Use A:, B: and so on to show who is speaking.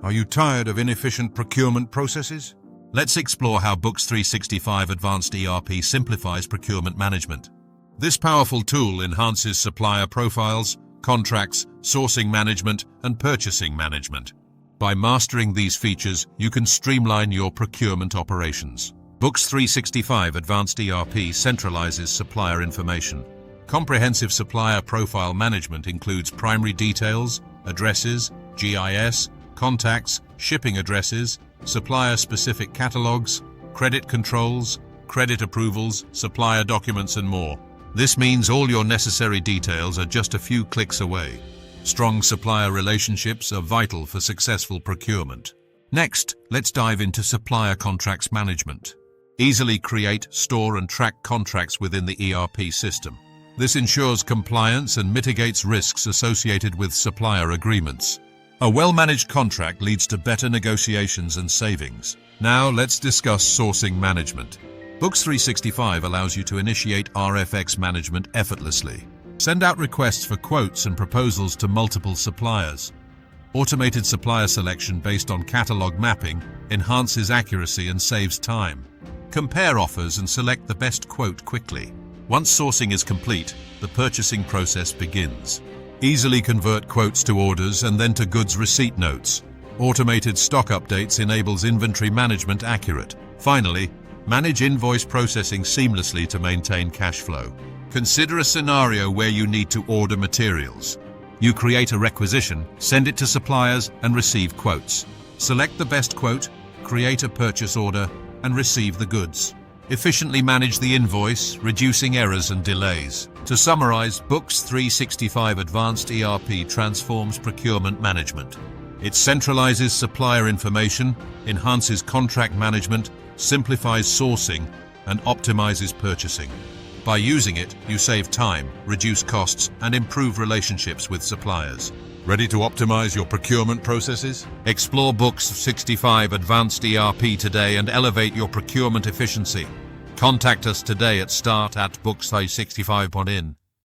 A: Are you tired of inefficient procurement processes? Let's explore how Books365 Advanced ERP simplifies procurement management. This powerful tool enhances supplier profiles, contracts, sourcing management, and purchasing management. By mastering these features, you can streamline your procurement operations. Books365 Advanced ERP centralizes supplier information. Comprehensive supplier profile management includes primary details, addresses, GIS, contacts, shipping addresses, supplier-specific catalogs, credit controls, credit approvals, supplier documents, and more. This means all your necessary details are just a few clicks away. Strong supplier relationships are vital for successful procurement. Next, let's dive into supplier contracts management. Easily create, store, and track contracts within the ERP system. This ensures compliance and mitigates risks associated with supplier agreements. A well-managed contract leads to better negotiations and savings. Now let's discuss sourcing management. Books365 allows you to initiate RFX management effortlessly. Send out requests for quotes and proposals to multiple suppliers. Automated supplier selection based on catalog mapping enhances accuracy and saves time. Compare offers and select the best quote quickly. Once sourcing is complete, the purchasing process begins. Easily convert quotes to orders and then to goods receipt notes. Automated stock updates enables inventory management accurate. Finally, manage invoice processing seamlessly to maintain cash flow. Consider a scenario where you need to order materials. You create a requisition, send it to suppliers, and receive quotes. Select the best quote, create a purchase order, and receive the goods. Efficiently manage the invoice, reducing errors and delays. To summarize, Books365 Advanced ERP transforms procurement management. It centralizes supplier information, enhances contract management, simplifies sourcing, and optimizes purchasing. By using it, you save time, reduce costs, and improve relationships with suppliers. Ready to optimize your procurement processes? Explore Books365 Advanced ERP today and elevate your procurement efficiency. Contact us today at start@books365.in.